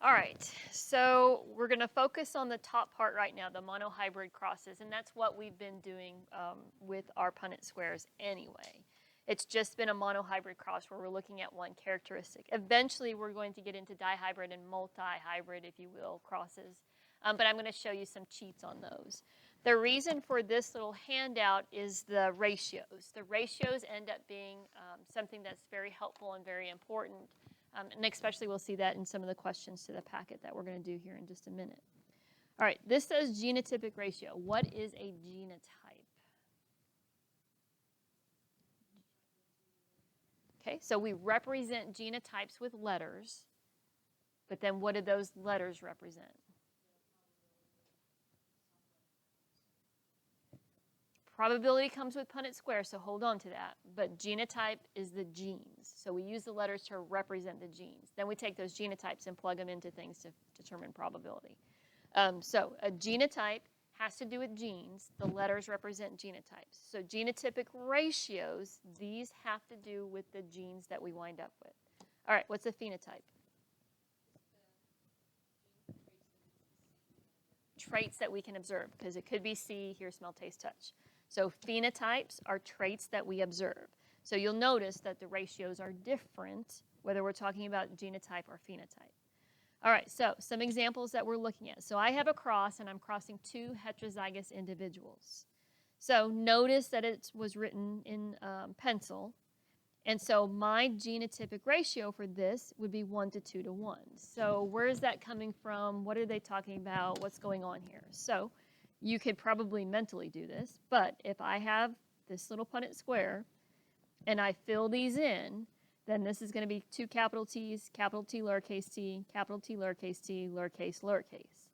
All right, so we're going to focus on the top part right now, the monohybrid crosses, and that's what we've been doing with our Punnett squares anyway. It's just been a monohybrid cross where we're looking at one characteristic. Eventually, we're going to get into dihybrid and multi-hybrid, if you will, crosses, but I'm going to show you some cheats on those. The reason for this little handout is the ratios. The ratios end up being something that's very helpful and very important. And especially we'll see that in some of the questions to the packet that we're going to do here in just a minute. All right, this says genotypic ratio. What is a genotype? Okay, so we represent genotypes with letters, but then what do those letters represent? Probability comes with Punnett square, so hold on to that. But genotype is the genes. So we use the letters to represent the genes. Then we take those genotypes and plug them into things to determine probability. So a genotype has to do with genes. The letters represent genotypes. So genotypic ratios, these have to do with the genes that we wind up with. All right, what's a phenotype? Traits that we can observe, because it could be see, hear, smell, taste, touch. So phenotypes are traits that we observe. So you'll notice that the ratios are different, whether we're talking about genotype or phenotype. All right, so some examples that we're looking at. So I have a cross, and I'm crossing two heterozygous individuals. So notice that it was written in pencil. And so my genotypic ratio for this would be 1 to 2 to 1. So where is that coming from? What are they talking about? What's going on here? So you could probably mentally do this, but if I have this little Punnett square and I fill these in, then this is going to be two capital T's, capital T, lowercase t, capital T, lowercase t, lowercase, lowercase.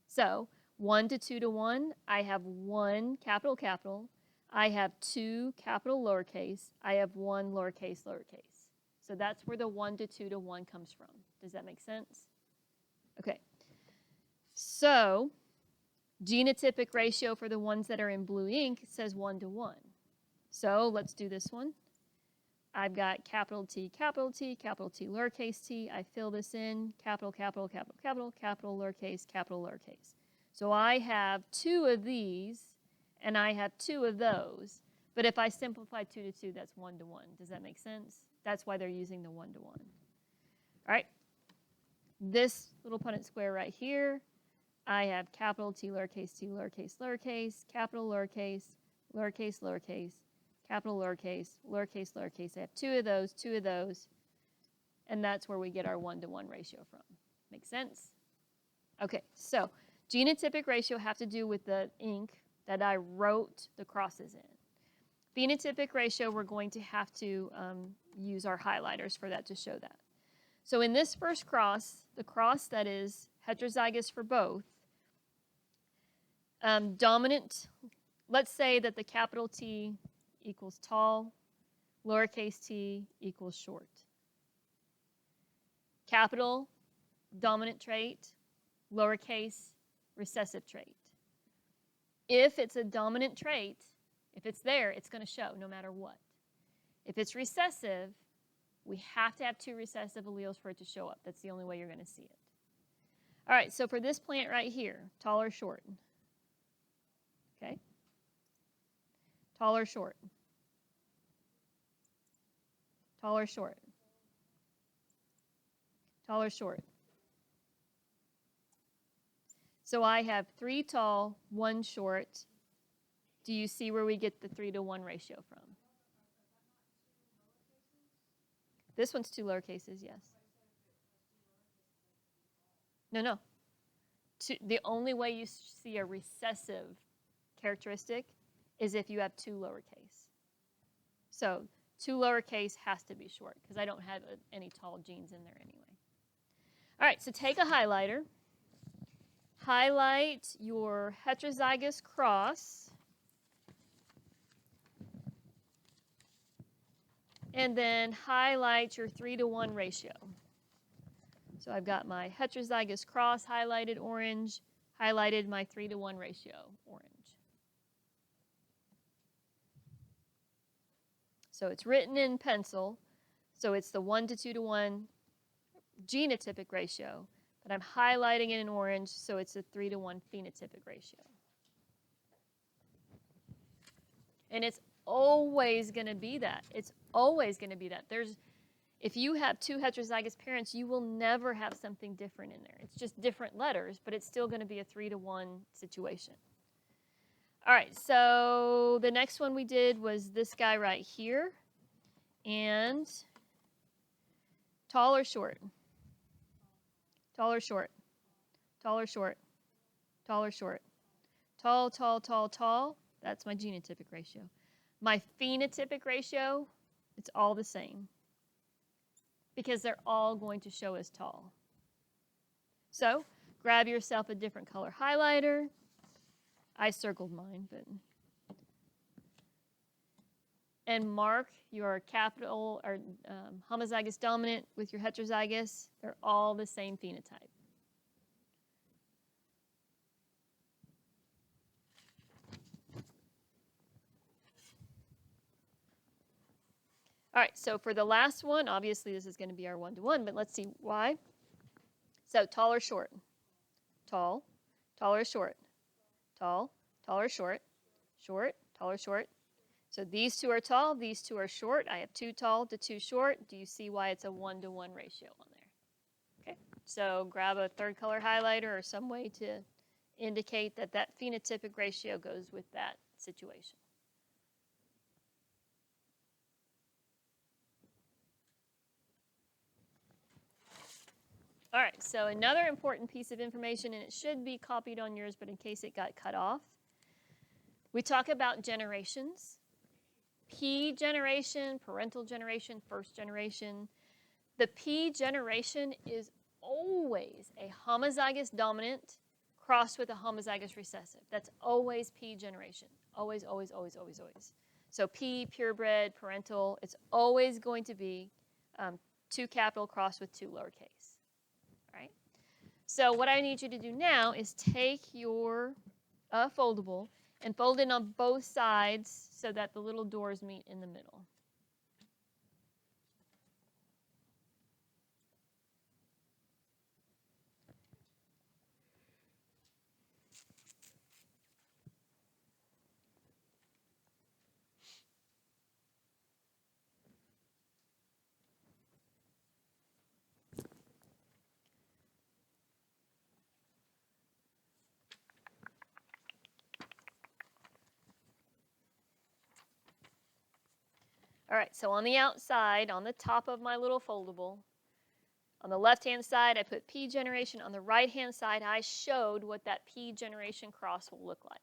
So 1 to 2 to 1, I have 1 capital capital, I have 2 capital lowercase, I have 1 lowercase lowercase. So that's where the 1 to 2 to 1 comes from. Does that make sense? Okay. So genotypic ratio for the ones that are in blue ink says 1 to 1. So let's do this one. I've got capital T, capital T, capital T, lowercase t. I fill this in, capital, capital, capital, capital, capital, lowercase, capital, lowercase. So I have 2 of these, and I have 2 of those. But if I simplify 2 to 2, that's 1 to 1. Does that make sense? That's why they're using the 1 to 1. All right. This little Punnett square right here, I have capital T, lowercase t, lowercase, lowercase, capital, lowercase, lowercase, lowercase, capital, lowercase, lowercase, lowercase. I have 2 of those, and that's where we get our 1 to 1 ratio from. Make sense? Okay, so genotypic ratio have to do with the ink that I wrote the crosses in. Phenotypic ratio, we're going to have to use our highlighters for that to show that. So in this first cross, the cross that is heterozygous for both, dominant, let's say that the capital T equals tall, lowercase t equals short. Capital, dominant trait, lowercase, recessive trait. If it's a dominant trait, if it's there, it's going to show no matter what. If it's recessive, we have to have 2 recessive alleles for it to show up. That's the only way you're going to see it. All right, so for this plant right here, tall or short? Okay. Tall or short? Tall or short? Tall or short? So I have 3 tall, 1 short. Do you see where we get the 3 to 1 ratio from? This one's 2 lowercases, yes. No. The only way you see a recessive characteristic is if you have 2 lowercase. So 2 lowercase has to be short because I don't have any tall genes in there anyway. All right, so take a highlighter. Highlight your heterozygous cross. And then highlight your 3 to 1 ratio. So I've got my heterozygous cross highlighted orange, highlighted my 3 to 1 ratio orange. So it's written in pencil, so it's the 1 to 2 to 1 genotypic ratio, but I'm highlighting it in orange, so it's a 3-to-1 phenotypic ratio. And it's always going to be that. It's always going to be that. If you have two heterozygous parents, you will never have something different in there. It's just different letters, but it's still going to be a 3-to-1 situation. All right, so the next one we did was this guy right here. And tall or short? Tall or short? Tall or short? Tall or short? Tall, tall, tall, tall. That's my genotypic ratio. My phenotypic ratio, it's all the same because they're all going to show as tall. So grab yourself a different color highlighter. I circled mine, but and mark your capital or homozygous dominant with your heterozygous. They're all the same phenotype. All right, so for the last one, obviously this is going to be our 1-to-1, but let's see why. So tall or short? Tall. Tall or short? Tall. Tall or short? Short. Tall or short? So these two are tall, these two are short. I have 2 tall to 2 short. Do you see why it's a 1-to-1 ratio on there? Okay, so grab a third color highlighter or some way to indicate that that phenotypic ratio goes with that situation. All right, so another important piece of information, and it should be copied on yours, but in case it got cut off, we talk about generations. P generation, parental generation, first generation. The P generation is always a homozygous dominant crossed with a homozygous recessive. That's always P generation. Always, always, always, always, always. So P, purebred, parental, it's always going to be 2 capital crossed with 2 lowercase. All right? So what I need you to do now is take your foldable and fold it on both sides so that the little doors meet in the middle. All right, so on the outside, on the top of my little foldable, on the left-hand side, I put P generation. On the right-hand side, I showed what that P generation cross will look like.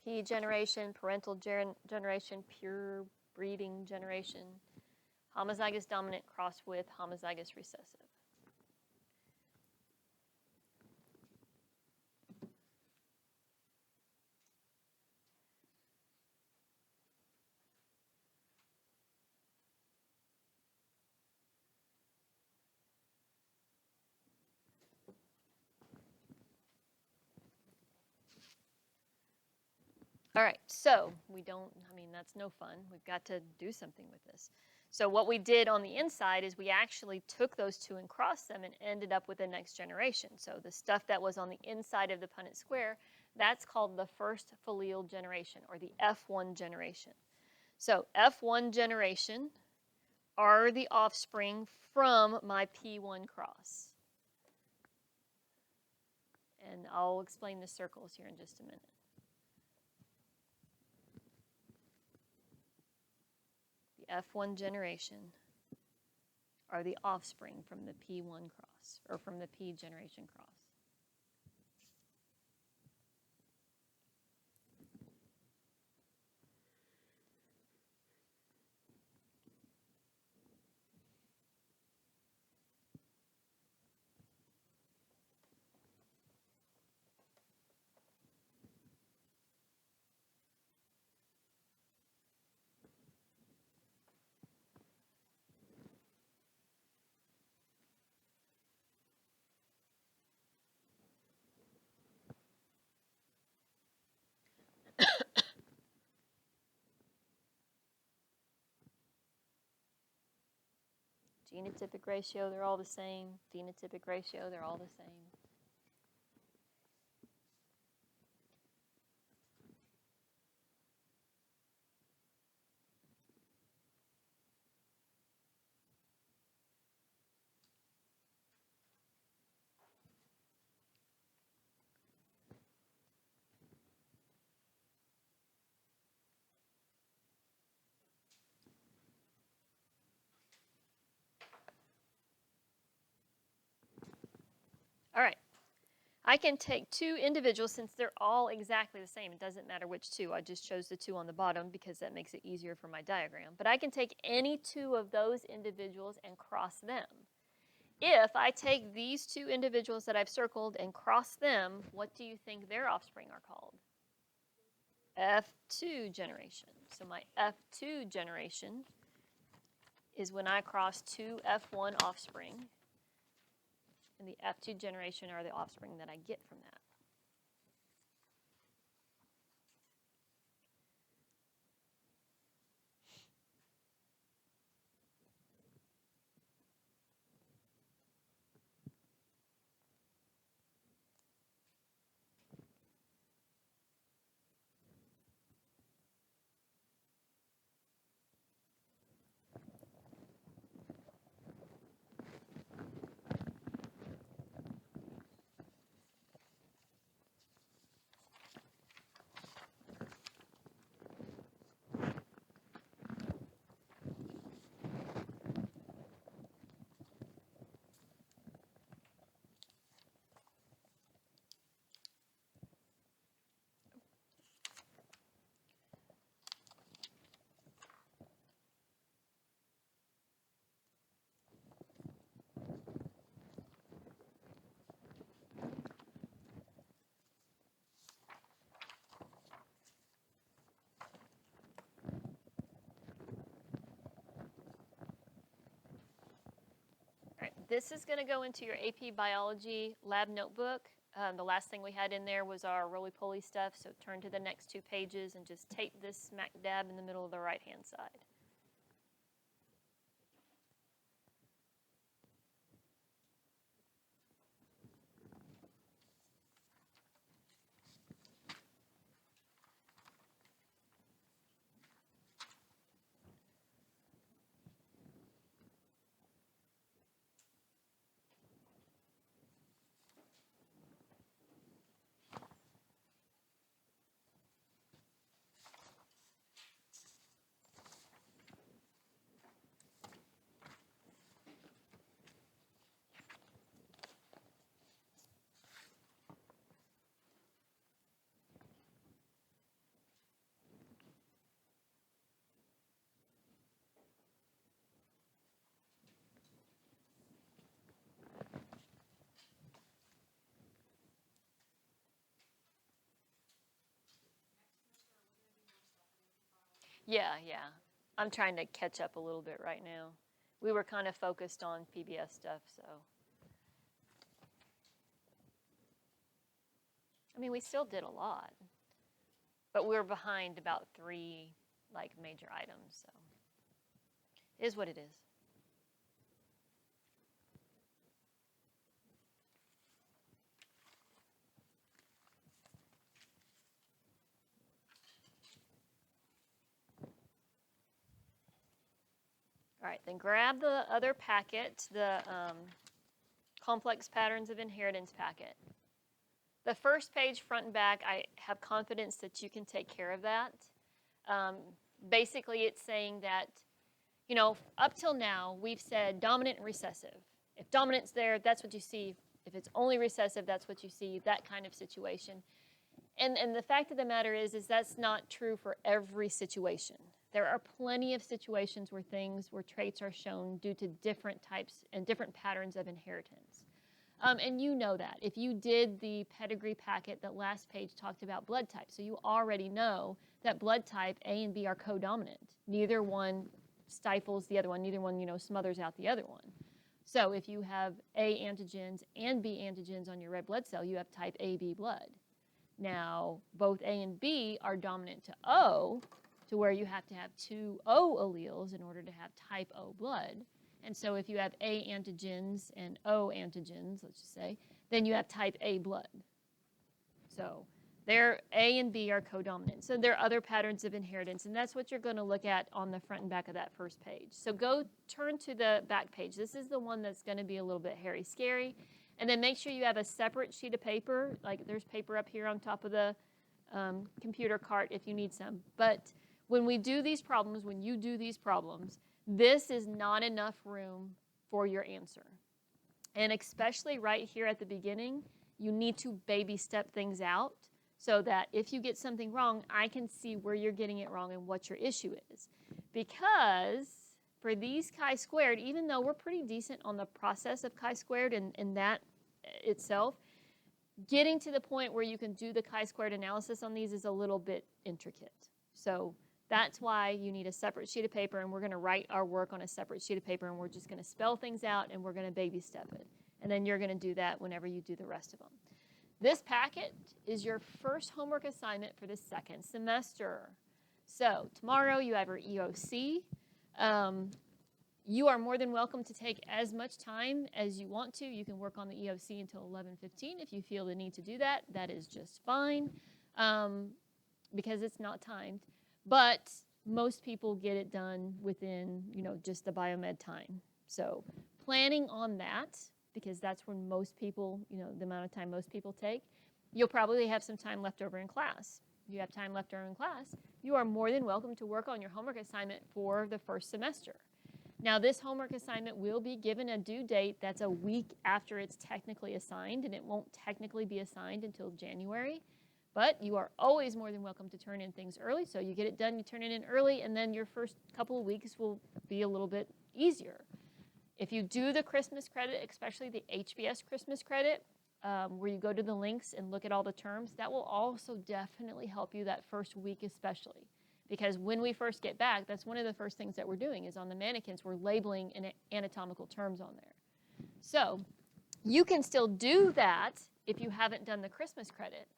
P generation, parental generation, pure breeding generation, homozygous dominant crossed with homozygous recessive. All right, so that's no fun. We've got to do something with this. So what we did on the inside is we actually took those two and crossed them and ended up with the next generation. So the stuff that was on the inside of the Punnett square, that's called the first filial generation, or the F1 generation. So F1 generation are the offspring from my P1 cross. And I'll explain the circles here in just a minute. F1 generation are the offspring from the P1 cross, or from the P generation cross. Genotypic ratio, they're all the same. Phenotypic ratio, they're all the same. All right. I can take two individuals since they're all exactly the same. It doesn't matter which two. I just chose the two on the bottom because that makes it easier for my diagram. But I can take any two of those individuals and cross them. If I take these two individuals that I've circled and cross them, what do you think their offspring are called? F2 generation. So my F2 generation is when I cross two F1 offspring. And the F2 generation are the offspring that I get from that. This is going to go into your AP Biology lab notebook. The last thing we had in there was our roly-poly stuff, so turn to the next 2 pages and just tape this smack dab in the middle of the right-hand side. Yeah. I'm trying to catch up a little bit right now. We were kind of focused on PBS stuff, so. I mean, we still did a lot, but we were behind about 3 major items, so it is what it is. All right, then grab the other packet, the Complex Patterns of Inheritance packet. The first page, front and back, I have confidence that you can take care of that. Basically, it's saying that, up till now, we've said dominant and recessive. If dominant's there, that's what you see. If it's only recessive, that's what you see, that kind of situation. And the fact of the matter is that's not true for every situation. There are plenty of situations where traits are shown due to different types and different patterns of inheritance. And you know that. If you did the pedigree packet, that last page talked about blood type. So you already know that blood type A and B are codominant. Neither one stifles the other one. Neither one, smothers out the other one. So if you have A antigens and B antigens on your red blood cell, you have type AB blood. Now, both A and B are dominant to O, to where you have to have 2 O alleles in order to have type O blood. And so if you have A antigens and O antigens, let's just say, then you have type A blood. So A and B are codominant. So there are other patterns of inheritance, and that's what you're going to look at on the front and back of that first page. So go turn to the back page. This is the one that's going to be a little bit hairy, scary. And then make sure you have a separate sheet of paper. Like there's paper up here on top of the computer cart if you need some. But when we do these problems, when you do these problems, this is not enough room for your answer. And especially right here at the beginning, you need to baby step things out so that if you get something wrong, I can see where you're getting it wrong and what your issue is. Because for these chi-squared, even though we're pretty decent on the process of chi-squared and that itself, getting to the point where you can do the chi-squared analysis on these is a little bit intricate. So that's why you need a separate sheet of paper, and we're going to write our work on a separate sheet of paper, and we're just going to spell things out, and we're going to baby step it. And then you're going to do that whenever you do the rest of them. This packet is your first homework assignment for the second semester. So tomorrow you have your EOC. You are more than welcome to take as much time as you want to. You can work on the EOC until 11:15 if you feel the need to do that. That is just fine because it's not timed. But most people get it done within, just the biomed time. So planning on that, because that's when most people, the amount of time most people take, you'll probably have some time left over in class. If you have time left over in class, you are more than welcome to work on your homework assignment for the first semester. Now, this homework assignment will be given a due date that's a week after it's technically assigned, and it won't technically be assigned until January. But you are always more than welcome to turn in things early. So you get it done, you turn it in early, and then your first couple of weeks will be a little bit easier. If you do the Christmas credit, especially the HBS Christmas credit, where you go to the links and look at all the terms, that will also definitely help you that first week especially. Because when we first get back, that's one of the first things that we're doing is on the mannequins, we're labeling anatomical terms on there. So you can still do that if you haven't done the Christmas credit,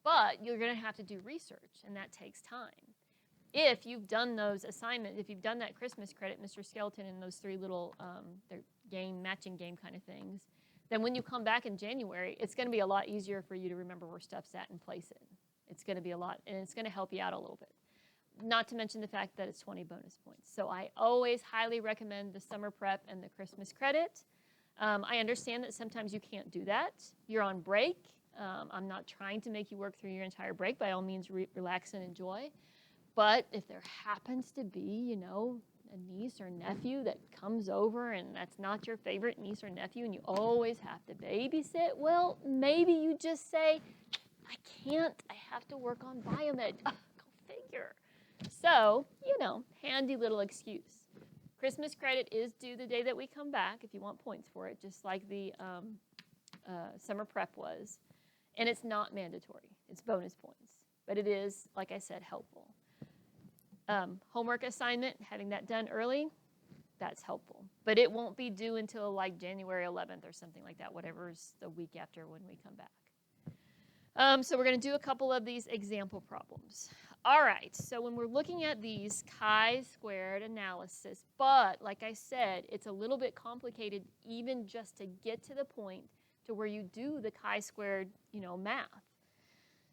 but you're going to have to do research, and that takes time. If you've done those assignments, if you've done that Christmas credit, Mr. Skeleton, and those three little matching game kind of things, then when you come back in January, it's going to be a lot easier for you to remember where stuff's at and place it. It's going to be a lot, and it's going to help you out a little bit. Not to mention the fact that it's 20 bonus points. So I always highly recommend the summer prep and the Christmas credit. I understand that sometimes you can't do that. You're on break. I'm not trying to make you work through your entire break. By all means, relax and enjoy. But if there happens to be, a niece or nephew that comes over and that's not your favorite niece or nephew and you always have to babysit, well, maybe you just say, I can't. I have to work on biomed. Go figure. So, handy little excuse. Christmas credit is due the day that we come back if you want points for it, just like the summer prep was. And it's not mandatory. It's bonus points. But it is, like I said, helpful. Homework assignment, having that done early, that's helpful. But it won't be due until like January 11th or something like that, whatever's the week after when we come back. So we're going to do a couple of these example problems. All right, so when we're looking at these chi-squared analysis, but like I said, it's a little bit complicated even just to get to the point to where you do the chi-squared, math.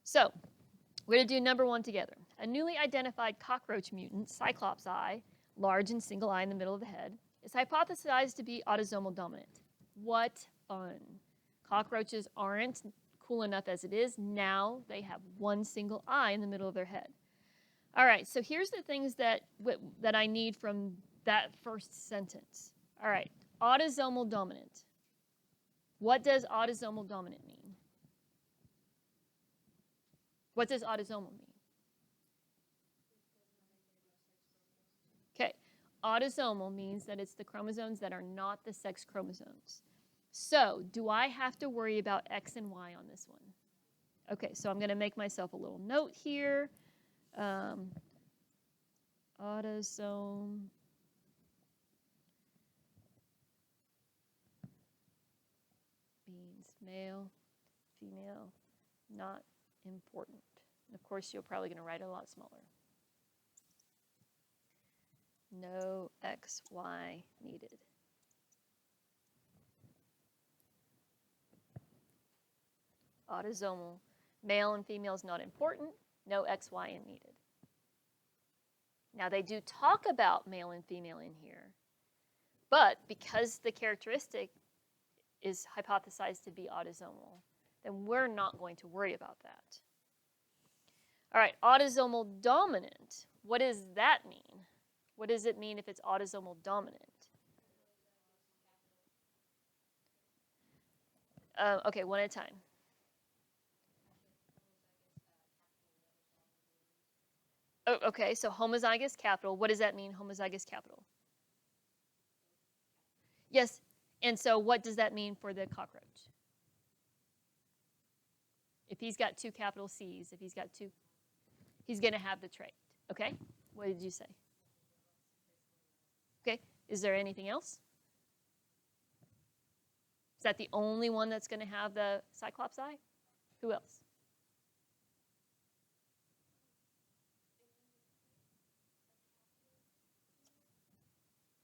So we're going to do number one together. A newly identified cockroach mutant, Cyclops eye, large and single eye in the middle of the head, is hypothesized to be autosomal dominant. What fun. Cockroaches aren't cool enough as it is. Now they have one single eye in the middle of their head. All right, so here's the things that I need from that first sentence. All right, autosomal dominant. What does autosomal dominant mean? What does autosomal mean? Okay, autosomal means that it's the chromosomes that are not the sex chromosomes. So, do I have to worry about X and Y on this one? Okay, so I'm going to make myself a little note here. Autosome means male, female, not important. And of course, you're probably going to write it a lot smaller. No XY needed. Autosomal. Male and female is not important. No XYN needed. Now they do talk about male and female in here, but because the characteristic is hypothesized to be autosomal, then we're not going to worry about that. All right, autosomal dominant. What does that mean? What does it mean if it's autosomal dominant? Okay, one at a time. Oh, okay, so homozygous capital. What does that mean, homozygous capital? Yes, and so what does that mean for the cockroach? If he's got two capital C's, if he's got two, he's going to have the trait. Okay, what did you say? Okay, is there anything else? Is that the only one that's going to have the Cyclops eye? Who else?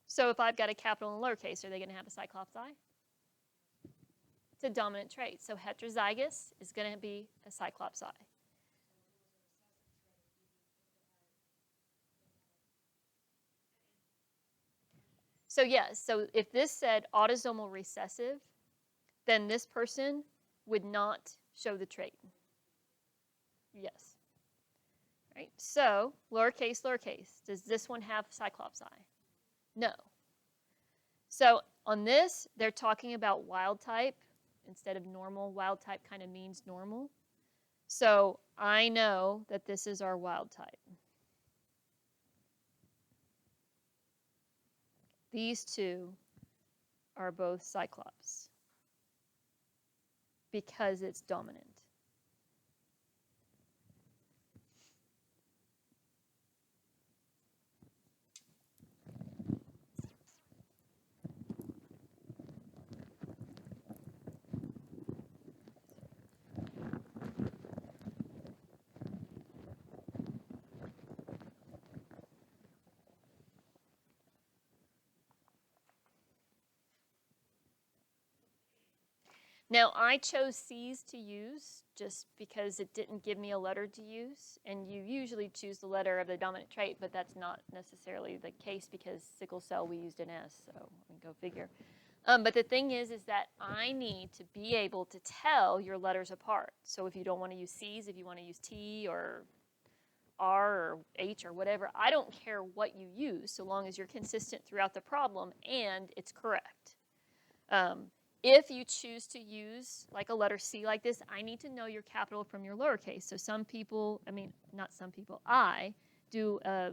So if I've got a capital and lowercase, are they going to have a Cyclops eye? It's a dominant trait. So heterozygous is going to be a Cyclops eye. So yes, so if this said autosomal recessive, then this person would not show the trait. Yes. Right. So lowercase, lowercase. Does this one have Cyclops eye? No. So on this, they're talking about wild type instead of normal. Wild type kind of means normal. So I know that this is our wild type. These two are both Cyclops because it's dominant. Now, I chose C's to use just because it didn't give me a letter to use, and you usually choose the letter of the dominant trait, but that's not necessarily the case because sickle cell we used an S, so go figure. But the thing is that I need to be able to tell your letters apart. So if you don't want to use C's, if you want to use T or R or H or whatever, I don't care what you use so long as you're consistent throughout the problem and it's correct. If you choose to use like a letter C like this, I need to know your capital from your lowercase. So some people, I mean, not some people, I do a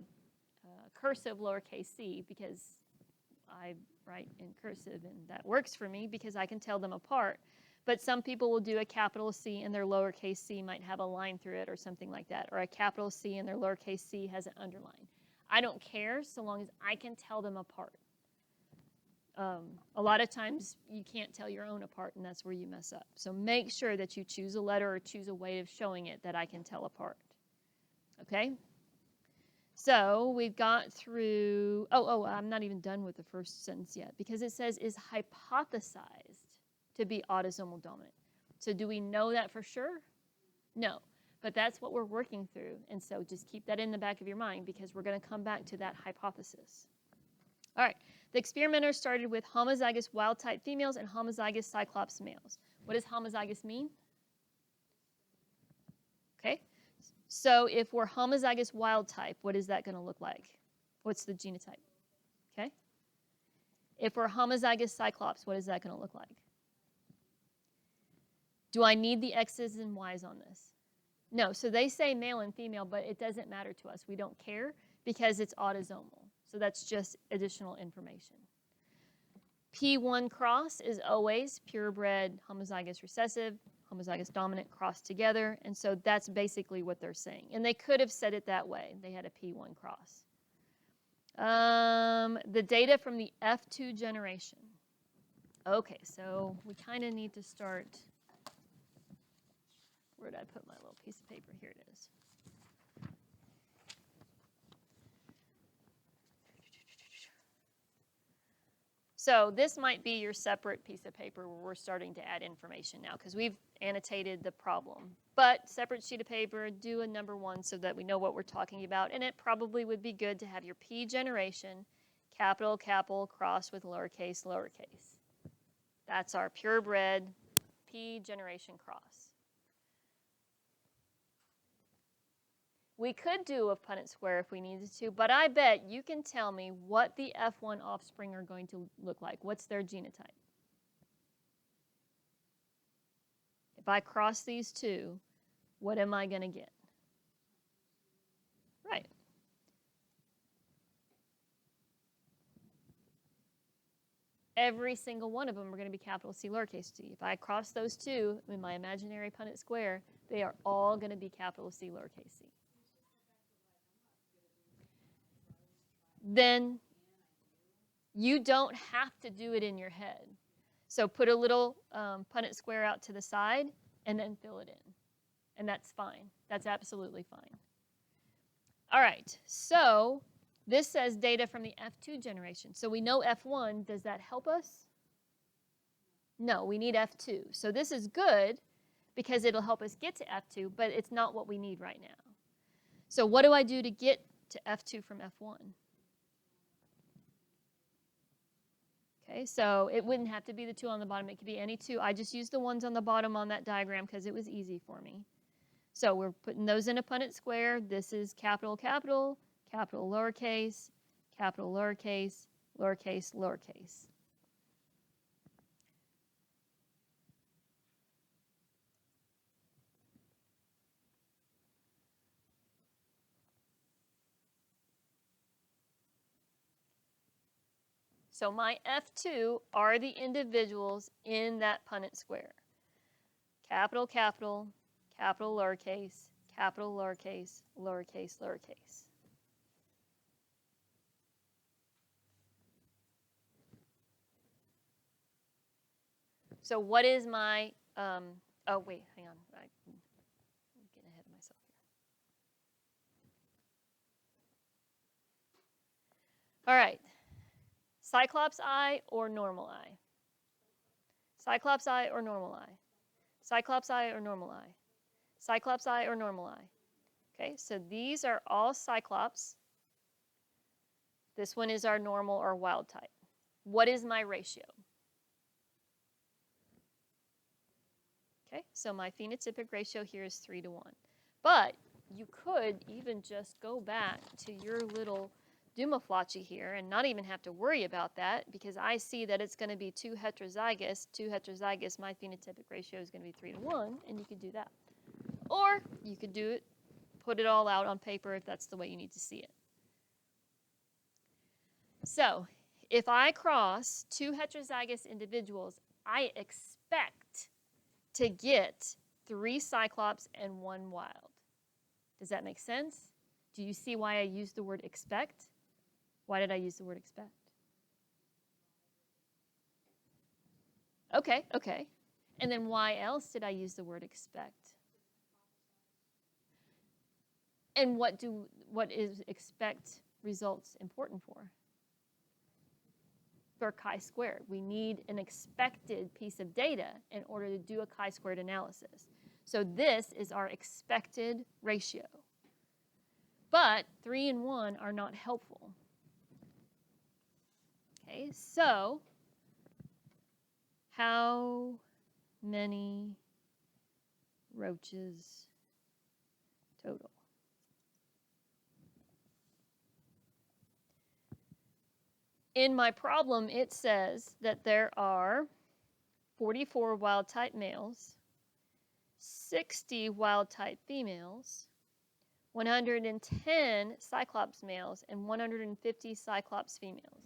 cursive lowercase c because I write in cursive and that works for me because I can tell them apart. But some people will do a capital C and their lowercase c might have a line through it or something like that, or a capital C and their lowercase c has an underline. I don't care so long as I can tell them apart. A lot of times you can't tell your own apart, and that's where you mess up. So make sure that you choose a letter or choose a way of showing it that I can tell apart. Okay? So we've got through, I'm not even done with the first sentence yet because it says is hypothesized to be autosomal dominant. So do we know that for sure? No, but that's what we're working through. And so just keep that in the back of your mind because we're going to come back to that hypothesis. All right, the experimenter started with homozygous wild-type females and homozygous Cyclops males. What does homozygous mean? Okay, so if we're homozygous wild-type, what is that going to look like? What's the genotype? Okay. If we're homozygous Cyclops, what is that going to look like? Do I need the X's and Y's on this? No, so they say male and female, but it doesn't matter to us. We don't care because it's autosomal. So that's just additional information. P1 cross is always purebred homozygous recessive, homozygous dominant crossed together. And so that's basically what they're saying. And they could have said it that way. They had a P1 cross. The data from the F2 generation. Okay, so we kind of need to start. Where did I put my little piece of paper? Here it is. So this might be your separate piece of paper where we're starting to add information now because we've annotated the problem. But separate sheet of paper, do a number 1 so that we know what we're talking about. And it probably would be good to have your P generation, capital, capital, cross with lowercase, lowercase. That's our purebred P generation cross. We could do a Punnett square if we needed to, but I bet you can tell me what the F1 offspring are going to look like. What's their genotype? If I cross these two, what am I going to get? Right. Every single one of them are going to be capital C, lowercase t. If I cross those two in my imaginary Punnett square, they are all going to be capital C, lowercase c. Then you don't have to do it in your head. So put a little Punnett square out to the side and then fill it in. And that's fine. That's absolutely fine. All right, so this says data from the F2 generation. So we know F1. Does that help us? No, we need F2. So this is good because it'll help us get to F2, but it's not what we need right now. So what do I do to get to F2 from F1? Okay, so it wouldn't have to be the 2 on the bottom. It could be any 2. I just used the ones on the bottom on that diagram because it was easy for me. So we're putting those in a Punnett square. This is capital, capital, capital, lowercase, capital, lowercase, lowercase, lowercase. So my F2 are the individuals in that Punnett square. Capital, capital, capital, lowercase, capital, lowercase, lowercase, lowercase. So what is my, oh wait, hang on. I'm getting ahead of myself here. All right. Cyclops eye or normal eye? Cyclops eye or normal eye? Cyclops eye or normal eye? Cyclops eye or normal eye? Okay, so these are all Cyclops. This one is our normal or wild type. What is my ratio? Okay, so my phenotypic ratio here is 3 to 1. But you could even just go back to your little Dumaflocci here and not even have to worry about that because I see that it's going to be 2 heterozygous, my phenotypic ratio is going to be 3 to 1, and you could do that. Or you could do it, put it all out on paper if that's the way you need to see it. So if I cross 2 heterozygous individuals, I expect to get 3 Cyclops and 1 wild. Does that make sense? Do you see why I used the word expect? Why did I use the word expect? Okay, okay. And then why else did I use the word expect? And what is expect results important for? For chi-squared. We need an expected piece of data in order to do a chi-squared analysis. So this is our expected ratio. But 3 and 1 are not helpful. Okay, so how many roaches total? In my problem, it says that there are 44 wild-type males, 60 wild-type females, 110 Cyclops males, and 150 Cyclops females.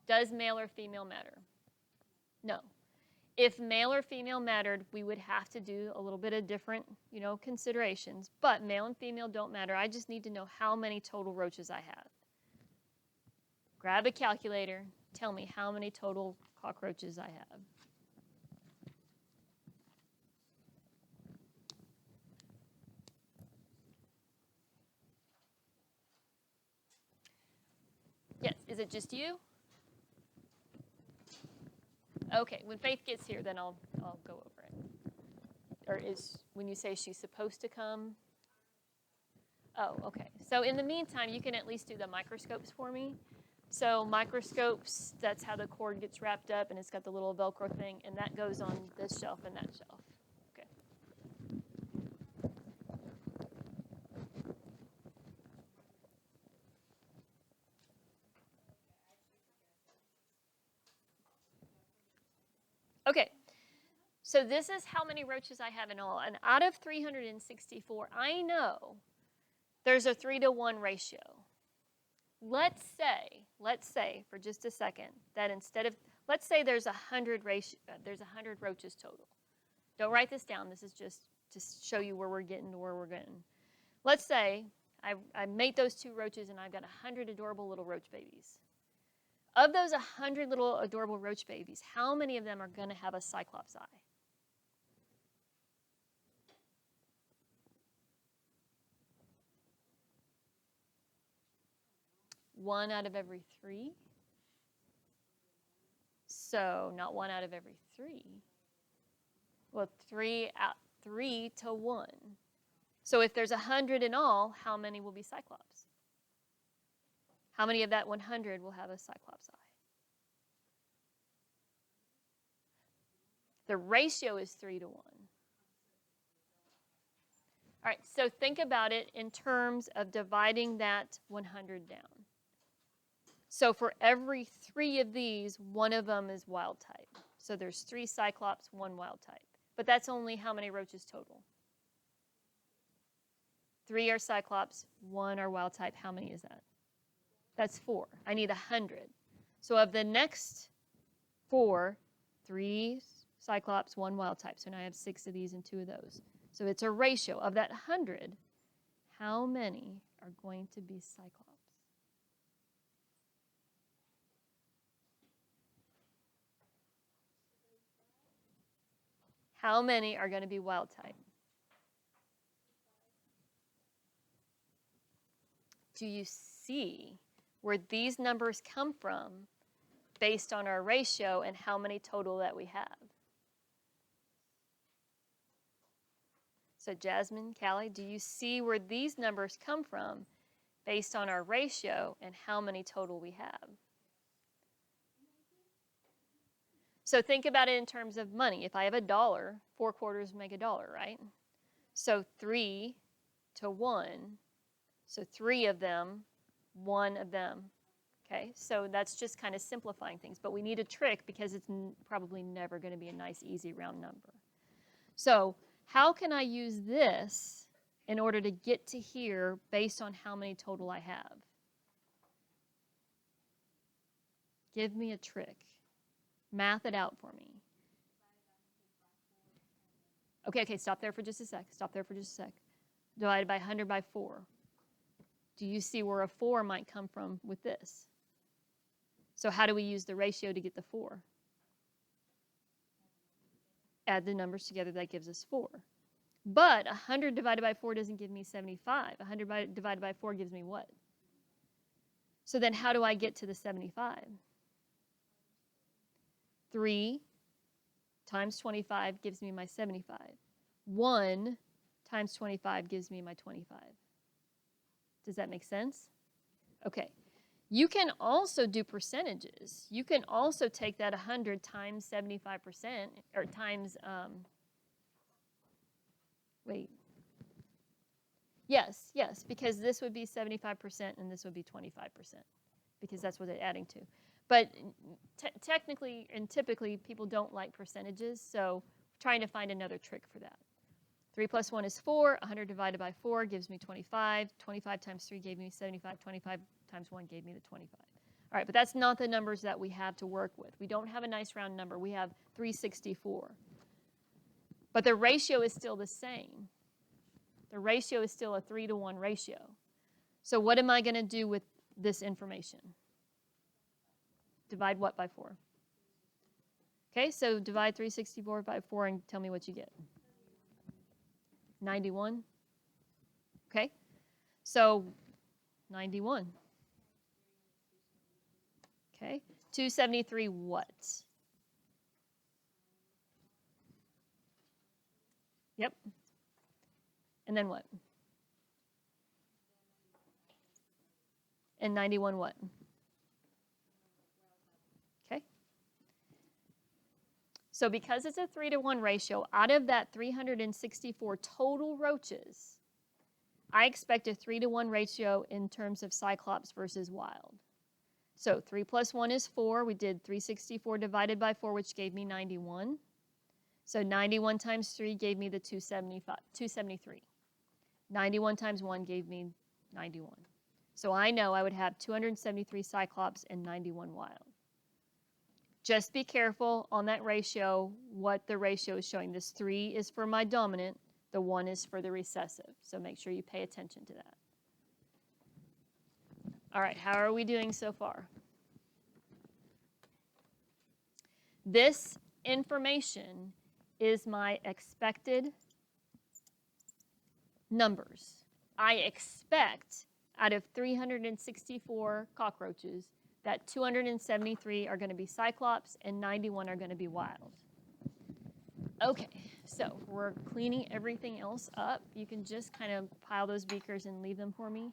Does male or female matter? No. If male or female mattered, we would have to do a little bit of different, considerations. But male and female don't matter. I just need to know how many total roaches I have. Grab a calculator. Tell me how many total cockroaches I have. Yes, is it just you? Okay, when Faith gets here, then I'll go over it. Or is, when you say she's supposed to come? Oh, okay. So in the meantime, you can at least do the microscopes for me. So microscopes, that's how the cord gets wrapped up, and it's got the little Velcro thing, and that goes on this shelf and that shelf. Okay. Okay. So this is how many roaches I have in all. And out of 364, I know there's a 3-to-1 ratio. Let's say for just a second that instead of, let's say there's 100 roaches total. Don't write this down. This is just to show you where we're getting to where we're getting. Let's say I mate those 2 roaches and I've got 100 adorable little roach babies. Of those 100 little adorable roach babies, how many of them are going to have a cyclops eye? 1 out of every 3. So not 1 out of every 3. Well, 3 to 1. So if there's 100 in all, how many will be cyclops? How many of that 100 will have a cyclops eye? The ratio is 3 to 1. All right, so think about it in terms of dividing that 100 down. So for every 3 of these, 1 of them is wild type. So there's 3 cyclops, 1 wild type. But that's only how many roaches total? 3 are cyclops, 1 are wild type. How many is that? That's 4. I need 100. So of the next 4, 3 cyclops, 1 wild type. So now I have 6 of these and 2 of those. So it's a ratio. Of that 100, how many are going to be cyclops? How many are going to be wild type? Do you see where these numbers come from based on our ratio and how many total that we have? So Jasmine, Callie, do you see where these numbers come from based on our ratio and how many total we have? So think about it in terms of money. If I have $1, 4 quarters make $1, right? So 3 to 1. So 3 of them, 1 of them. Okay, so that's just kind of simplifying things. But we need a trick because it's probably never going to be a nice, easy, round number. So how can I use this in order to get to here based on how many total I have? Give me a trick. Math it out for me. Okay, stop there for just a sec. Divided by 100 by 4. Do you see where a 4 might come from with this? So how do we use the ratio to get the 4? Add the numbers together, that gives us 4. But 100 divided by 4 doesn't give me 75. 100 divided by 4 gives me what? So then how do I get to the 75? 3 times 25 gives me my 75. 1 times 25 gives me my 25. Does that make sense? Okay. You can also do percentages. You can also take that 100 times 75%, or times, Yes, because this would be 75% and this would be 25%, because that's what they're adding to. But technically and typically, people don't like percentages, so trying to find another trick for that. 3 plus 1 is 4. 100 divided by 4 gives me 25. 25 times 3 gave me 75. 25 times 1 gave me the 25. All right, but that's not the numbers that we have to work with. We don't have a nice round number. We have 364. But the ratio is still the same. The ratio is still a 3 to 1 ratio. So what am I going to do with this information? Divide what by 4? Okay, so divide 364 by 4 and tell me what you get. 91. Okay, so 91. Okay, 273 what? Yep. And then what? And 91 what? Okay. So because it's a 3-to-1 ratio, out of that 364 total roaches, I expect a 3-to-1 ratio in terms of Cyclops versus wild. So 3 plus 1 is 4. We did 364 divided by 4, which gave me 91. So 91 times 3 gave me the 273. 91 times 1 gave me 91. So I know I would have 273 Cyclops and 91 wild. Just be careful on that ratio, what the ratio is showing. This 3 is for my dominant, the 1 is for the recessive. So make sure you pay attention to that. All right, how are we doing so far? This information is my expected numbers. I expect out of 364 cockroaches that 273 are going to be Cyclops and 91 are going to be wild. Okay, so we're cleaning everything else up. You can just kind of pile those beakers and leave them for me.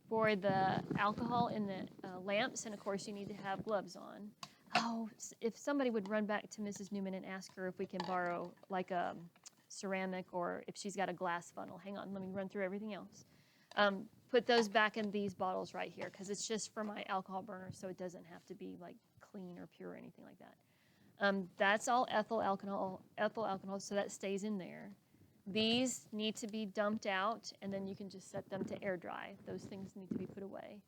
For the alcohol in the lamps, and of course you need to have gloves on. Oh, if somebody would run back to Mrs. Newman and ask her if we can borrow like a ceramic or if she's got a glass funnel. Hang on, let me run through everything else. Put those back in these bottles right here because it's just for my alcohol burner, so it doesn't have to be like clean or pure or anything like that. That's all ethyl alcohol, so that stays in there. These need to be dumped out, and then you can just set them to air dry. Those things need to be put away.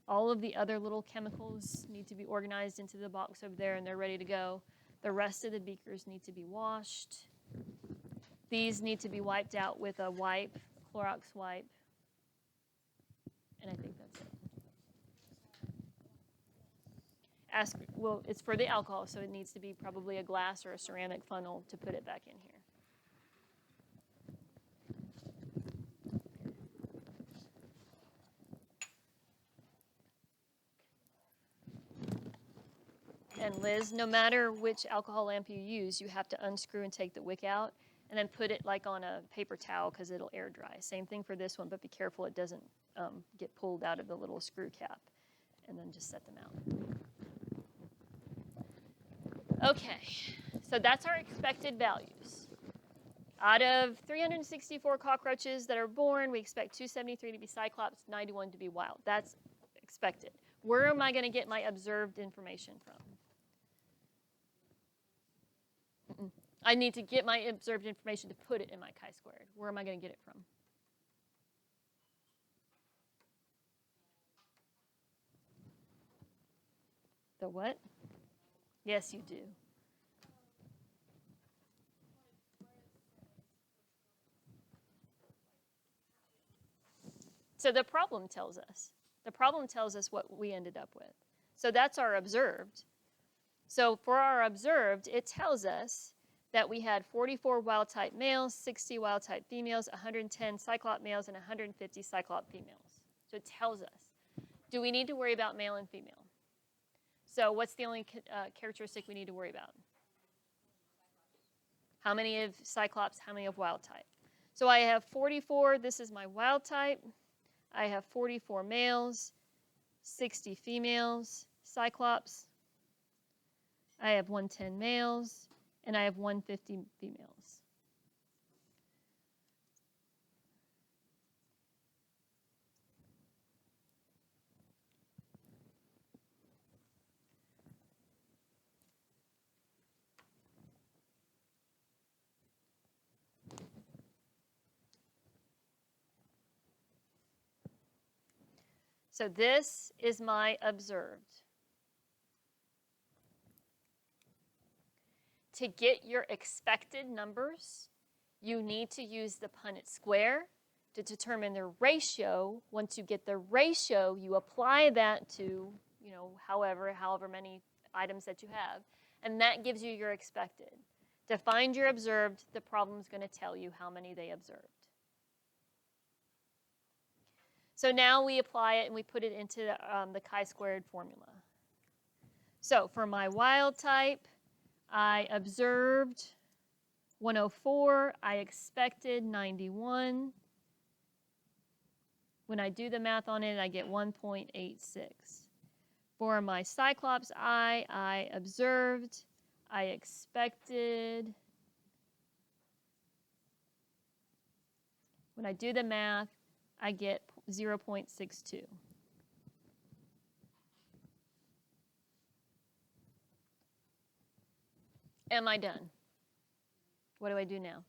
All of the other little chemicals need to be organized into the box over there, and they're ready to go. The rest of the beakers need to be washed. These need to be wiped out with a wipe, a Clorox wipe. And I think that's it. Well, it's for the alcohol, so it needs to be probably a glass or a ceramic funnel to put it back in here. And Liz, no matter which alcohol lamp you use, you have to unscrew and take the wick out and then put it like on a paper towel because it'll air dry. Same thing for this one, but be careful it doesn't get pulled out of the little screw cap. And then just set them out. Okay, so that's our expected values. Out of 364 cockroaches that are born, we expect 273 to be Cyclops, 91 to be wild. That's expected. Where am I going to get my observed information from? I need to get my observed information to put it in my chi-squared. Where am I going to get it from? The what? Yes, you do. So the problem tells us. The problem tells us what we ended up with. So that's our observed. So for our observed, it tells us that we had 44 wild-type males, 60 wild-type females, 110 cyclop males, and 150 cyclop females. So it tells us. Do we need to worry about male and female? So what's the only characteristic we need to worry about? How many of cyclops, how many of wild-type? So I have 44. This is my wild-type. I have 44 males, 60 females, cyclops. I have 110 males, and I have 150 females. So this is my observed. To get your expected numbers, you need to use the Punnett square to determine the ratio. Once you get the ratio, you apply that to, however many items that you have, and that gives you your expected. To find your observed, the problem is going to tell you how many they observed. So now we apply it and we put it into the chi-squared formula. So for my wild type, I observed 104, I expected 91. When I do the math on it, I get 1.86. For my Cyclops eye, I observed, I expected. When I do the math, I get 0.62. Am I done? What do I do now?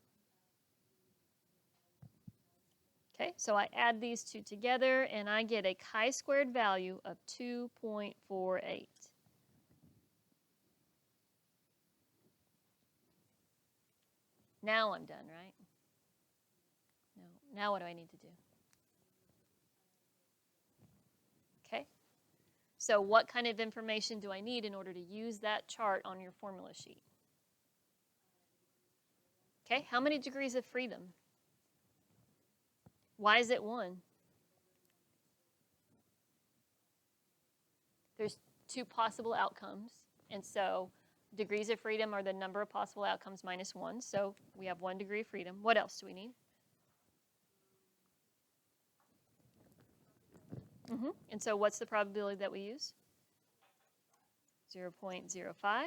Okay, so I add these two together and I get a chi-squared value of 2.48. Now I'm done, right? No. Now what do I need to do? Okay. So what kind of information do I need in order to use that chart on your formula sheet? Okay, how many degrees of freedom? Why is it 1? There's 2 possible outcomes, and so degrees of freedom are the number of possible outcomes minus 1, so we have 1 degree of freedom. What else do we need? And so what's the probability that we use? 0.05.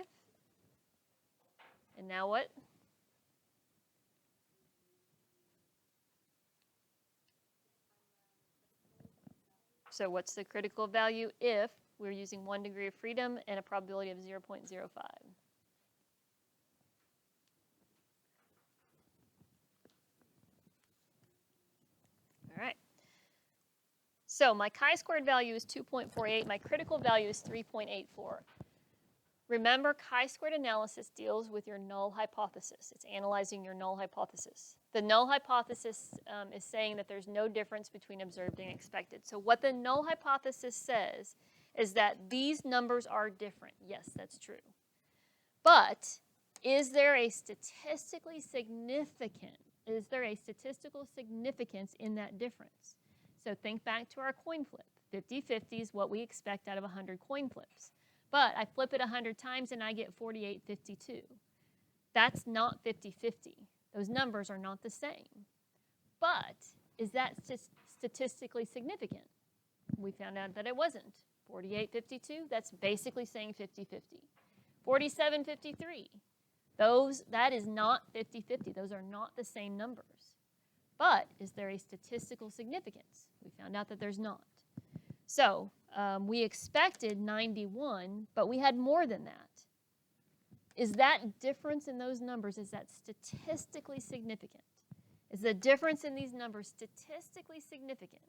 And now what? So what's the critical value if we're using 1 degree of freedom and a probability of 0.05? All right. So my chi-squared value is 2.48. My critical value is 3.84. Remember, chi-squared analysis deals with your null hypothesis. It's analyzing your null hypothesis. The null hypothesis is saying that there's no difference between observed and expected. So what the null hypothesis says is that these numbers are different. Yes, that's true. But is there a statistical significance in that difference? So think back to our coin flip. 50-50 is what we expect out of 100 coin flips. But I flip it 100 times and I get 48-52. That's not 50-50. Those numbers are not the same. But is that statistically significant? We found out that it wasn't. 48-52, that's basically saying 50-50. 47-53, that is not 50-50. Those are not the same numbers. But is there a statistical significance? We found out that there's not. So we expected 91, but we had more than that. Is that difference in those numbers, is that statistically significant? Is the difference in these numbers statistically significant?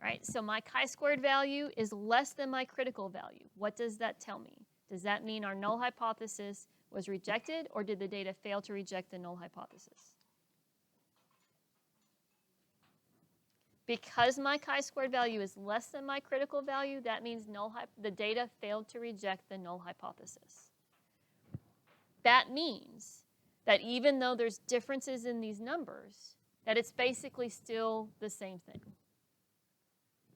Right, so my chi-squared value is less than my critical value. What does that tell me? Does that mean our null hypothesis was rejected, or did the data fail to reject the null hypothesis? Because my chi-squared value is less than my critical value, that means the data failed to reject the null hypothesis. That means that even though there's differences in these numbers, that it's basically still the same thing.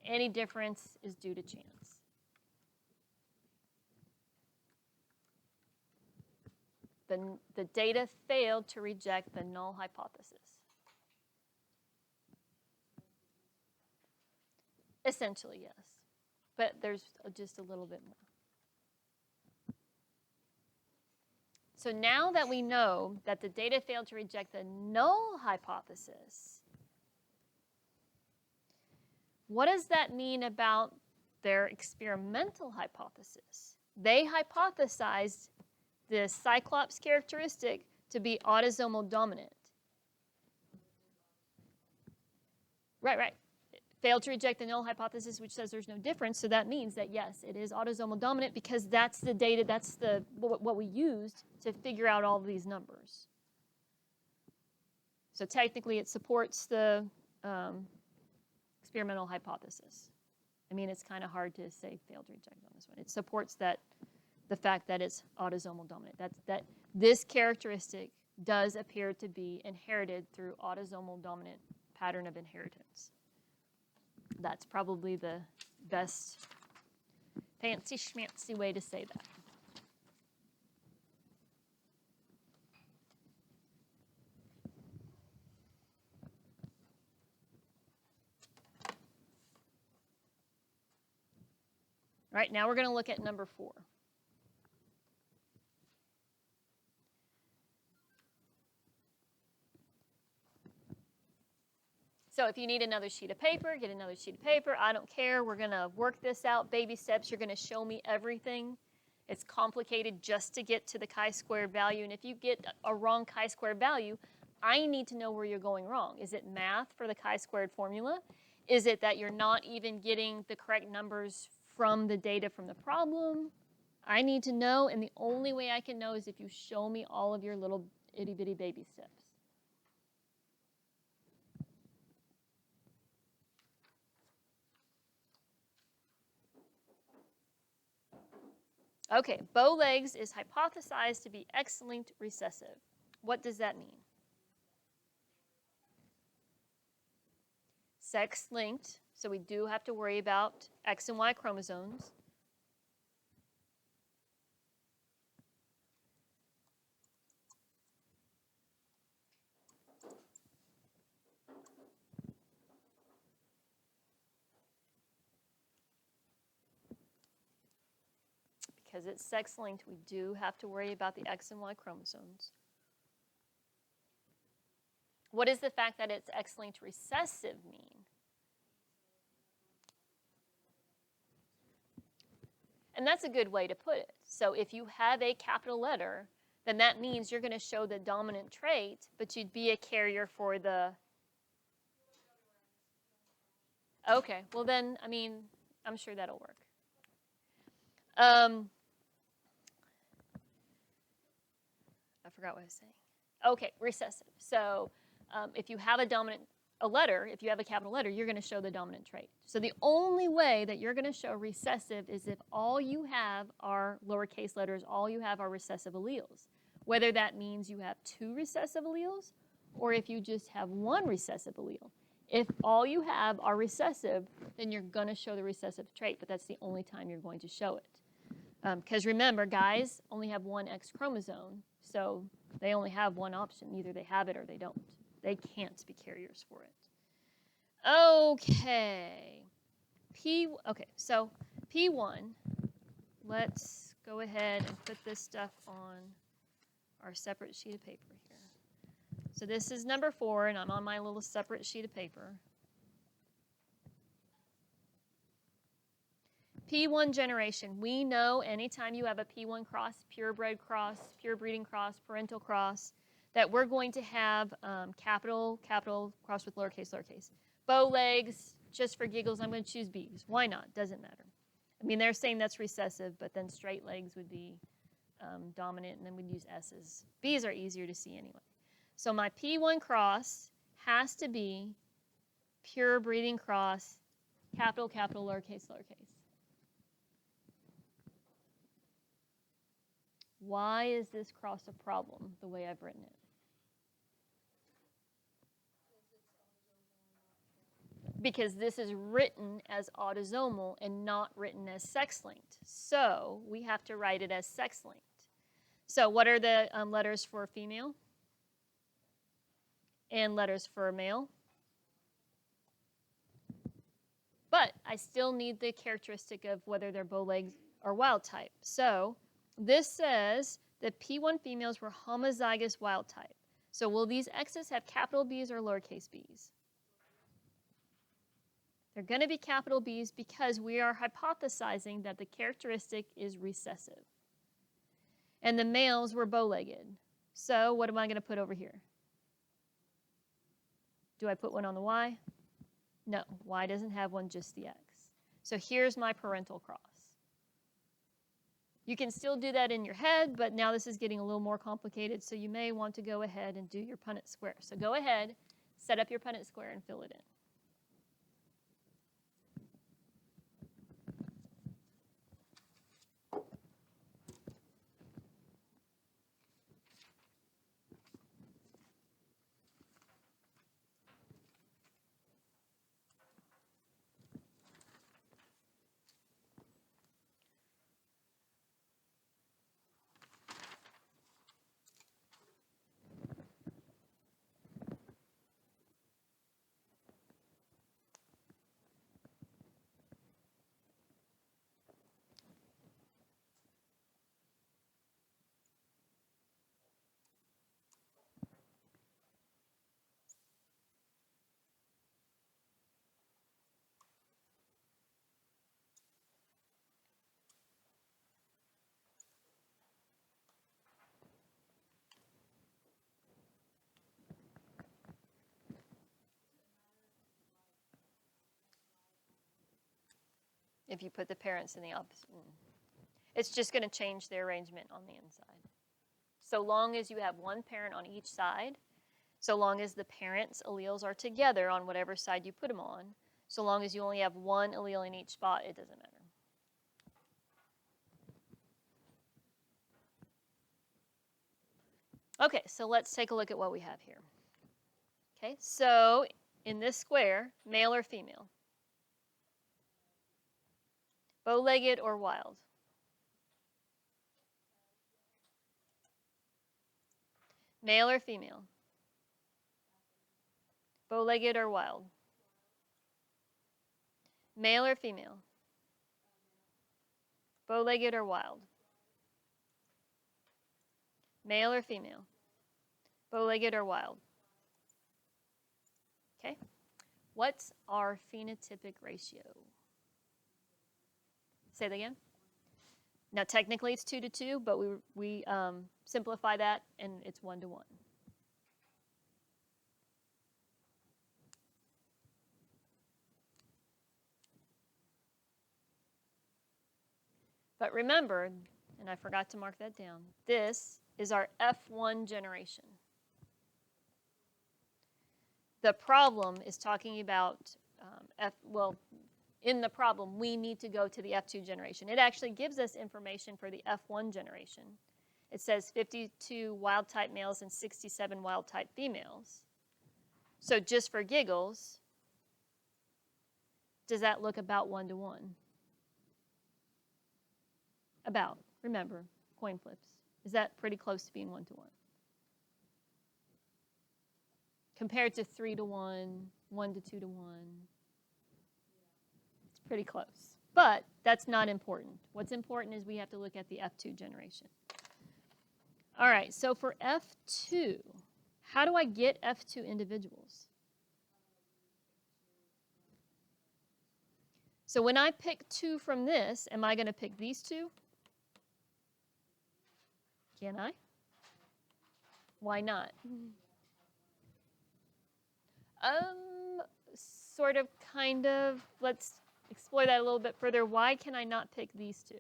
Any difference is due to chance. The data failed to reject the null hypothesis. Essentially, yes. But there's just a little bit more. So now that we know that the data failed to reject the null hypothesis, what does that mean about their experimental hypothesis? They hypothesized the Cyclops characteristic to be autosomal dominant. Right. Failed to reject the null hypothesis, which says there's no difference. So that means that, yes, it is autosomal dominant because that's the data, that's what we used to figure out all of these numbers. So technically, it supports the experimental hypothesis. I mean, it's kind of hard to say failed to reject on this one. It supports the fact that it's autosomal dominant. That this characteristic does appear to be inherited through autosomal dominant pattern of inheritance. That's probably the best fancy schmancy way to say that. right, now we're going to look at number 4. So if you need another sheet of paper, get another sheet of paper. I don't care. We're going to work this out, baby steps. You're going to show me everything. It's complicated just to get to the chi-squared value. And if you get a wrong chi-squared value, I need to know where you're going wrong. Is it math for the chi-squared formula? Is it that you're not even getting the correct numbers from the data from the problem? I need to know, and the only way I can know is if you show me all of your little itty-bitty baby steps. Okay, bow legs is hypothesized to be X-linked recessive. What does that mean? Sex-linked, so we do have to worry about X and Y chromosomes. Because it's sex-linked, we do have to worry about the X and Y chromosomes. What does the fact that it's X-linked recessive mean? And that's a good way to put it. So if you have a capital letter, then that means you're going to show the dominant trait, but you'd be a carrier for the... Okay, well then, I mean, I'm sure that'll work. I forgot what I was saying. Okay, recessive. So if you have if you have a capital letter, you're going to show the dominant trait. So the only way that you're going to show recessive is if all you have are lowercase letters, all you have are recessive alleles. Whether that means you have 2 recessive alleles or if you just have 1 recessive allele. If all you have are recessive, then you're going to show the recessive trait, but that's the only time you're going to show it. Because remember, guys only have 1 X chromosome, so they only have 1 option. Either they have it or they don't. They can't be carriers for it. Okay. Okay, so P1, let's go ahead and put this stuff on our separate sheet of paper here. So this is number 4, and I'm on my little separate sheet of paper. P1 generation. We know anytime you have a P1 cross, purebred cross, pure breeding cross, parental cross, that we're going to have capital cross with lowercase, lowercase. Bow legs, just for giggles, I'm going to choose B's. Why not? Doesn't matter. I mean, they're saying that's recessive, but then straight legs would be dominant, and then we'd use S's. B's are easier to see anyway. So my P1 cross has to be pure breeding cross, capital, lowercase, lowercase. Why is this cross a problem the way I've written it? Because this is written as autosomal and not written as sex-linked. So we have to write it as sex-linked. So what are the letters for female? And letters for male? But I still need the characteristic of whether they're bow legs or wild type. So this says that P1 females were homozygous wild type. So will these X's have capital B's or lowercase b's? They're going to be capital B's because we are hypothesizing that the characteristic is recessive. And the males were bow-legged. So what am I going to put over here? Do I put one on the Y? No, Y doesn't have one, just the X. So here's my parental cross. You can still do that in your head, but now this is getting a little more complicated, so you may want to go ahead and do your Punnett square. So go ahead, set up your Punnett square, and fill it in. if you put the parents in the opposite. It's just going to change the arrangement on the inside. So long as you have one parent on each side, so long as the parents' alleles are together on whatever side you put them on, so long as you only have one allele in each spot, it doesn't matter. Okay, so let's take a look at what we have here. Okay, so in this square, male or female? Bow-legged or wild? Male or female? Bow-legged or wild? Male or female? Bow-legged or wild? Male or female? Bow-legged or wild? Okay. What's our phenotypic ratio? Say that again. Now, technically it's 2 to 2, but we simplify that, and it's 1 to 1. But remember, and I forgot to mark that down, this is our F1 generation. The problem is talking about, in the problem, we need to go to the F2 generation. It actually gives us information for the F1 generation. It says 52 wild-type males and 67 wild-type females. So just for giggles, does that look about 1 to 1? About. Remember, coin flips. Is that pretty close to being 1 to 1? Compared to 3 to 1, 1 to 2 to 1. It's pretty close. But that's not important. What's important is we have to look at the F2 generation. All right, so for F2, how do I get F2 individuals? So when I pick 2 from this, am I going to pick these 2? Can I? Why not? Sort of, kind of. Let's explore that a little bit further. Why can I not pick these 2?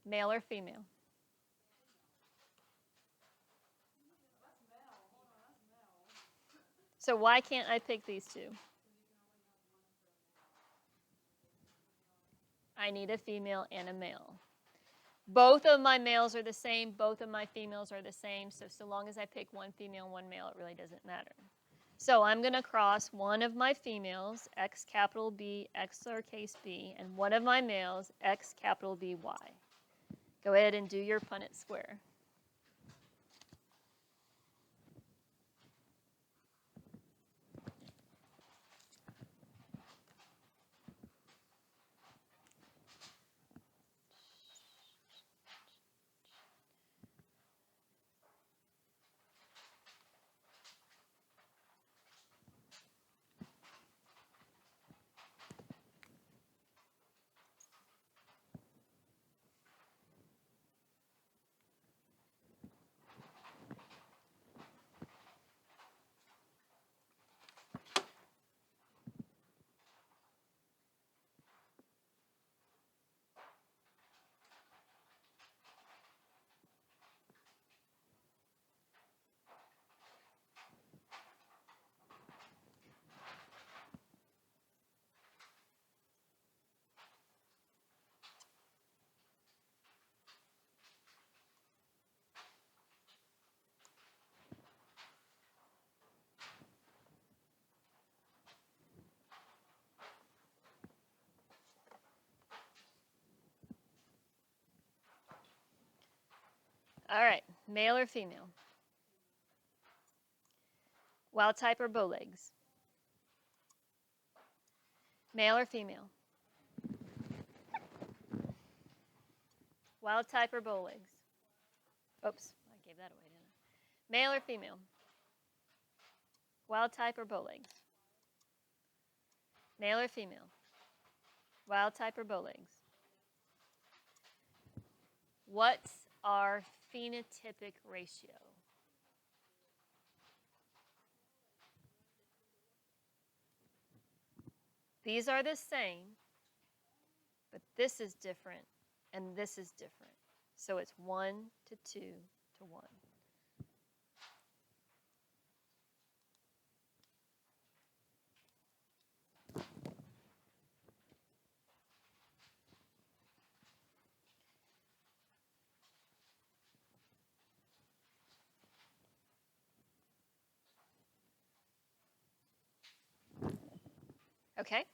Male or female? So why can't I pick these 2? I need a female and a male. Both of my males are the same. Both of my females are the same. So long as I pick one female and one male, it really doesn't matter. So I'm going to cross one of my females, X capital B, X lowercase b, and one of my males, X capital B, Y. Go ahead and do your Punnett square. All right, male or female? Wild type or bow legs? Male or female? Wild type or bow legs? Oops, I gave that away, didn't I? Male or female? Wild type or bow legs? Male or female? Wild type or bow legs? What's our phenotypic ratio? These are the same, but this is different, and this is different. So it's 1 to 2 to 1. Okay?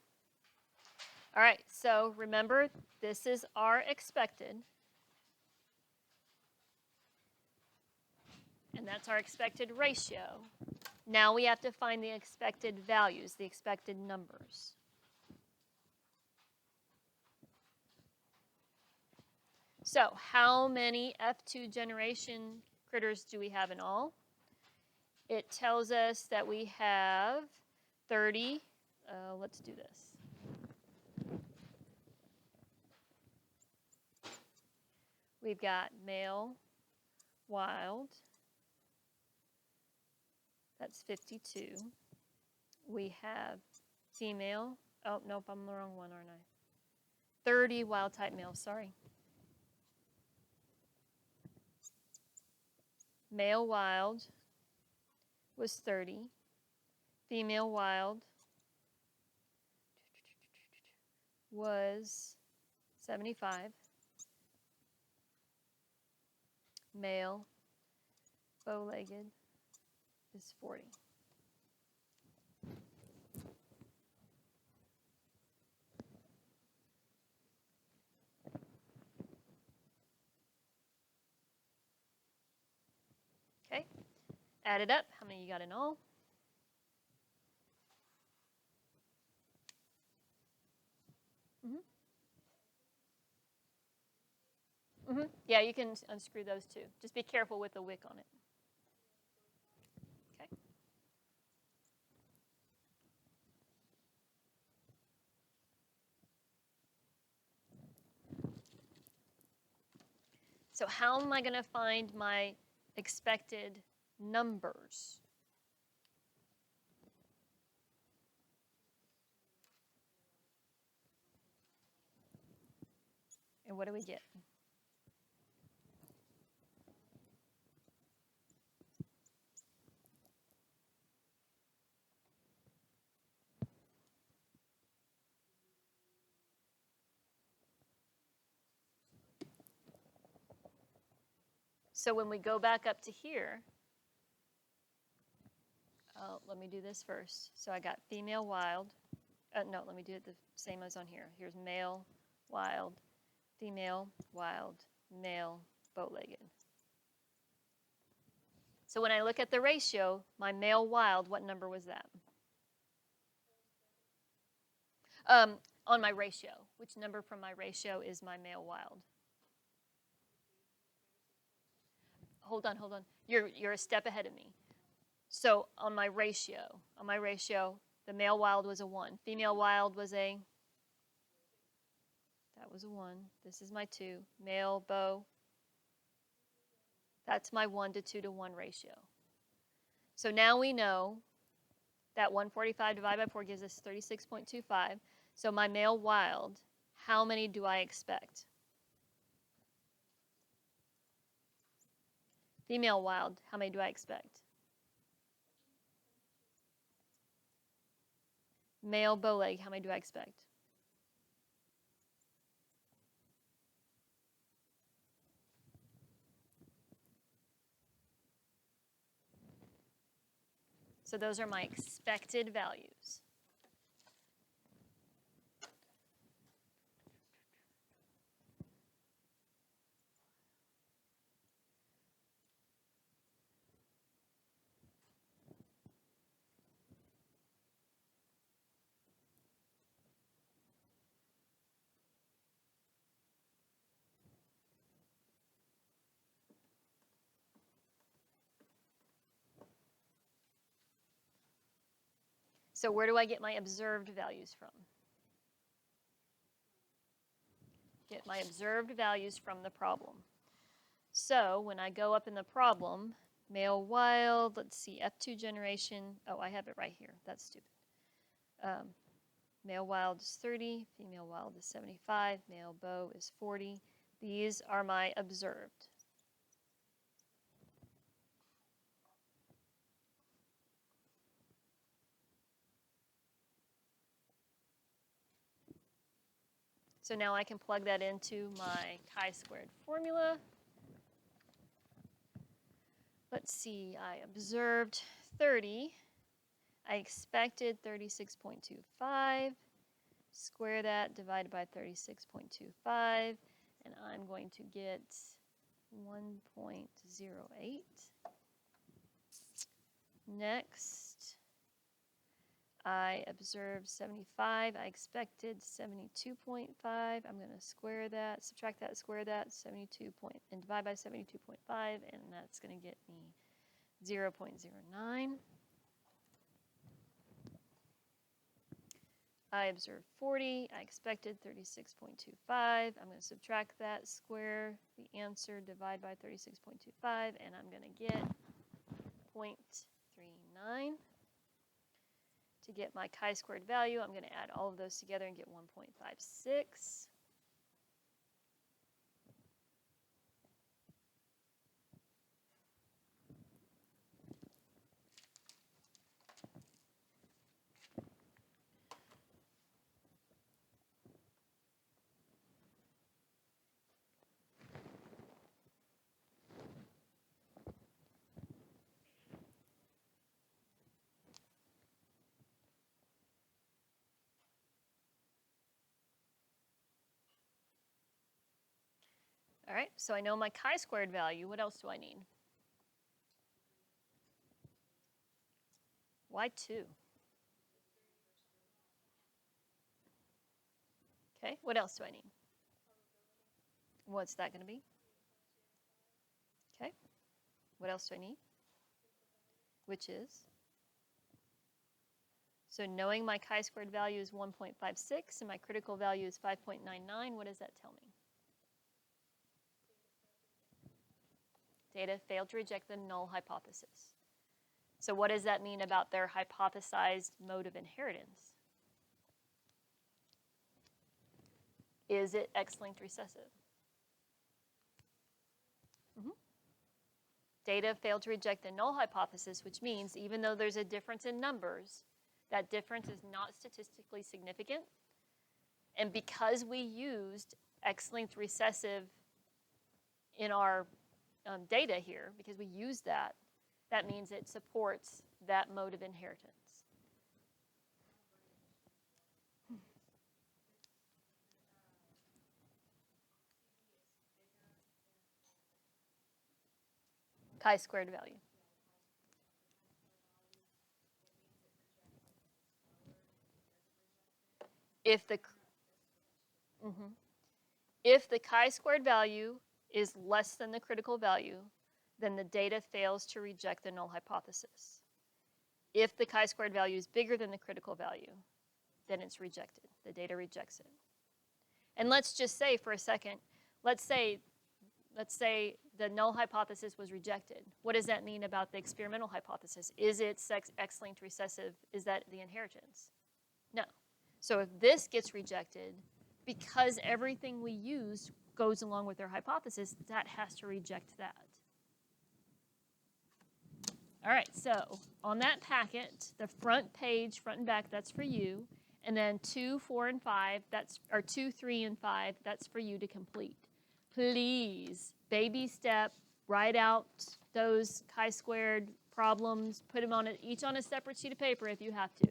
All right, so remember, this is our expected. And that's our expected ratio. Now we have to find the expected values, the expected numbers. So how many F2 generation critters do we have in all? It tells us that we have 30. Let's do this. We've got male, wild. That's 52. We have female. Oh, nope, I'm the wrong one, aren't I? 30 wild type males, sorry. Male wild was 30. Female wild was 75. Male bow-legged is 40. Okay, add it up. How many you got in all? Yeah, you can unscrew those too. Just be careful with the wick on it. Okay. So how am I going to find my expected numbers? And what do we get? So when we go back up to here, let me do this first. So I got female wild. No, let me do it the same as on here. Here's male, wild, female, wild, male, bow-legged. So when I look at the ratio, my male wild, what number was that? On my ratio, which number from my ratio is my male wild? Hold on. You're a step ahead of me. So on my ratio, the male wild was a 1. Female wild was that was a 1. This is my 2. Male bow, that's my 1 to 2 to 1 ratio. So now we know that 145 divided by 4 gives us 36.25. So my male wild, how many do I expect? Female wild, how many do I expect? Male bowleg, how many do I expect? So those are my expected values. So where do I get my observed values from? Get my observed values from the problem. So when I go up in the problem, male wild, let's see, F2 generation. Oh, I have it right here. That's stupid. Male wild is 30, female wild is 75, male bow is 40. These are my observed. So now I can plug that into my chi-squared formula. Let's see, I observed 30. I expected 36.25. Square that divided by 36.25, and I'm going to get 1.08. Next, I observed 75. I expected 72.5. I'm going to square that, subtract that, square that, 72 point, and divide by 72.5, and that's going to get me 0.09. I observed 40. I expected 36.25. I'm going to subtract that, square the answer, divide by 36.25, and I'm going to get 0.39. To get my chi-squared value, I'm going to add all of those together and get 1.56. All right, so I know my chi-squared value. What else do I need? Why 2? Okay, what else do I need? What's that going to be? Okay, what else do I need? Which is? So knowing my chi-squared value is 1.56 and my critical value is 5.99, what does that tell me? Data failed to reject the null hypothesis. So what does that mean about their hypothesized mode of inheritance? Is it X-linked recessive? Data failed to reject the null hypothesis, which means even though there's a difference in numbers, that difference is not statistically significant. And because we used X-linked recessive in our data here, because we used that, that means it supports that mode of inheritance. Chi-squared value. If the if the chi-squared value is less than the critical value, then the data fails to reject the null hypothesis. If the chi-squared value is bigger than the critical value, then it's rejected. The data rejects it. And let's just say for a second, let's say the null hypothesis was rejected. What does that mean about the experimental hypothesis? Is it X-linked recessive? Is that the inheritance? No. So if this gets rejected, because everything we used goes along with their hypothesis, that has to reject that. All right, so on that packet, the front page, front and back, that's for you. And then 2, 4, and 5, or 2, 3, and 5, that's for you to complete. Please, baby step, write out those chi-squared problems, put them on each on a separate sheet of paper if you have to.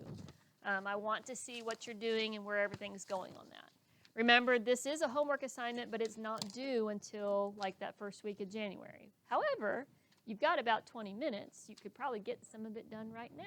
I want to see what you're doing and where everything's going on that. Remember, this is a homework assignment, but it's not due until like that first week of January. However, you've got about 20 minutes. You could probably get some of it done right now.